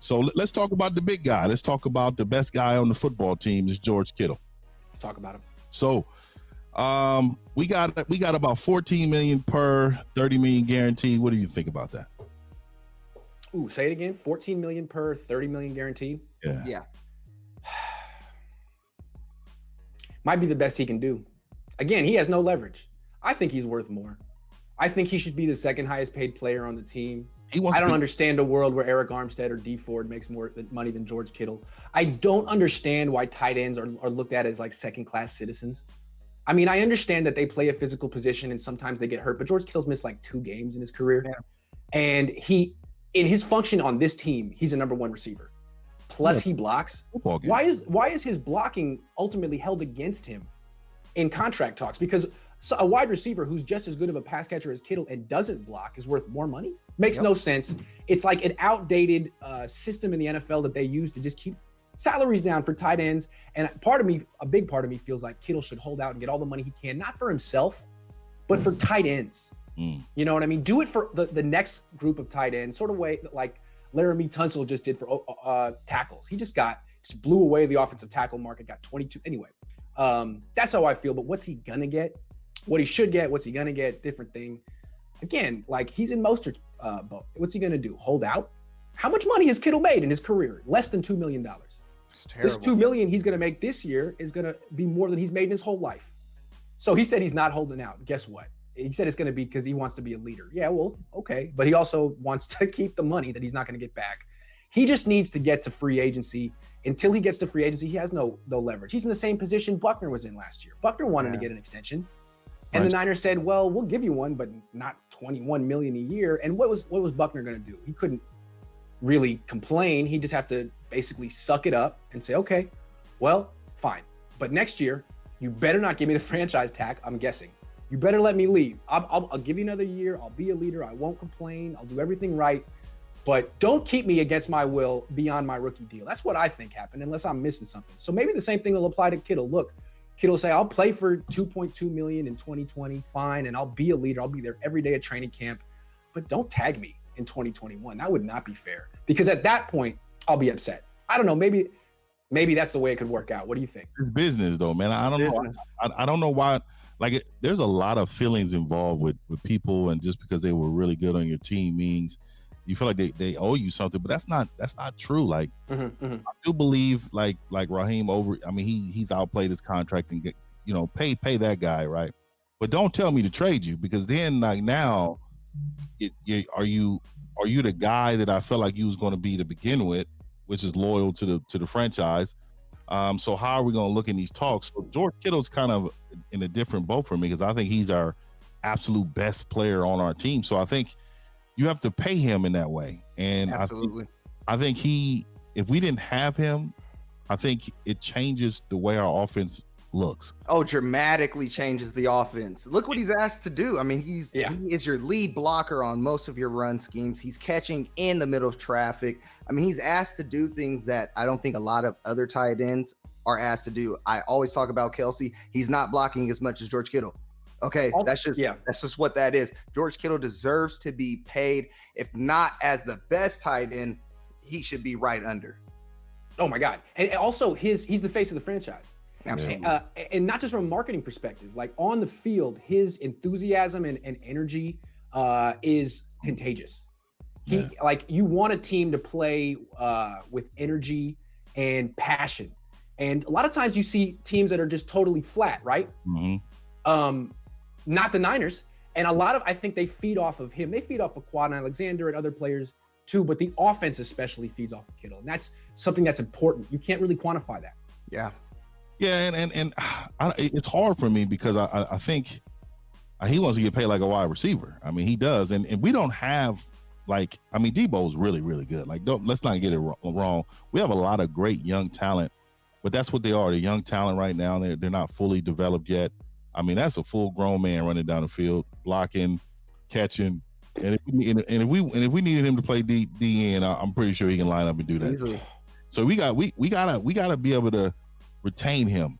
So let's talk about the big guy. Let's talk about the best guy on the football team is George Kittle. Let's talk about him. So we got about 14 million per, 30 million guaranteed. What do you think about that? Ooh, say it again. 14 million per, 30 million guaranteed. Yeah. Might be the best he can do. Again, he has no leverage. I think he's worth more. I think he should be the second highest paid player on the team. I don't understand a world where Eric Armstead or Dee Ford makes more money than George Kittle. I don't understand why tight ends are looked at as like second-class citizens. I mean, I understand that they play a physical position and sometimes they get hurt, but George Kittle's missed like 2 games in his career. Yeah. And in his function on this team, he's a number 1 receiver. Plus he blocks. Why is his blocking ultimately held against him in contract talks? Because a wide receiver who's just as good of a pass catcher as Kittle and doesn't block is worth more money? Makes no sense. It's like an outdated system in the NFL that they use to just keep salaries down for tight ends. And a big part of me feels like Kittle should hold out and get all the money he can, not for himself, but for tight ends. You know what I mean? Do it for the next group of tight ends, sort of way like Laramie Tunsil just did for tackles. He just blew away the offensive tackle market, got 22. Anyway, that's how I feel. But what's he gonna get? What he should get, what's he gonna get? Different thing. Again, like he's in Mostert's boat. What's he gonna do? Hold out? How much money has Kittle made in his career? Less than $2 million. This $2 million he's gonna make this year is gonna be more than he's made in his whole life. So he said he's not holding out. Guess what? He said it's gonna be because he wants to be a leader. Yeah, well, okay. But he also wants to keep the money that he's not gonna get back. He just needs to get to free agency. Until he gets to free agency, he has no leverage. He's in the same position Buckner was in last year. Buckner wanted to get an extension. And the Niners said, well, we'll give you one, but not $21 million a year. And what was Buckner going to do? He couldn't really complain. He just have to basically suck it up and say, okay, well, fine. But next year, you better not give me the franchise tag, I'm guessing. You better let me leave. I'll give you another year. I'll be a leader. I won't complain. I'll do everything right. But don't keep me against my will beyond my rookie deal. That's what I think happened, unless I'm missing something. So maybe the same thing will apply to Kittle. Look, Kittle will say, I'll play for $2.2 million in 2020, fine, and I'll be a leader. I'll be there every day at training camp, but don't tag me in 2021. That would not be fair, because at that point, I'll be upset. I don't know, maybe that's the way it could work out. What do you think? It's business, though, man. I don't know. I don't know why. Like, there's a lot of feelings involved with people, and just because they were really good on your team means you feel like they owe you something, but that's not true. Like, I do believe like Raheem he's outplayed his contract and pay that guy, right? But don't tell me to trade you, because then like now, are you the guy that I felt like you was going to be to begin with, which is loyal to the franchise? So how are we going to look in these talks? So George Kittle's kind of in a different boat for me, because I think he's our absolute best player on our team. So I think you have to pay him in that way. And absolutely, I think if we didn't have him, I think it changes the way our offense looks. Oh, dramatically changes the offense. Look what he's asked to do. I mean, he is your lead blocker on most of your run schemes. He's catching in the middle of traffic. I mean, he's asked to do things that I don't think a lot of other tight ends are asked to do. I always talk about Kelsey. He's not blocking as much as George Kittle. Okay, that's just what that is. George Kittle deserves to be paid. If not as the best tight end, he should be right under. Oh my God. And also he's the face of the franchise. Absolutely. And not just from a marketing perspective, like on the field, his enthusiasm and energy is contagious. Like, you want a team to play with energy and passion. And a lot of times you see teams that are just totally flat, right? Not the Niners. And I think they feed off of him. They feed off of Quan Alexander and other players too, but the offense especially feeds off of Kittle. And that's something that's important. You can't really quantify that. Yeah. Yeah, and it's hard for me, because I think he wants to get paid like a wide receiver. I mean, he does. And we don't have, like, I mean, Debo's really, really good. Like, let's not get it wrong. We have a lot of great young talent, but that's what they are. They're young talent right now. They're not fully developed yet. I mean, that's a full-grown man running down the field, blocking, catching, and if we needed him to play DN, I'm pretty sure he can line up and do that. Easily. So we gotta be able to retain him.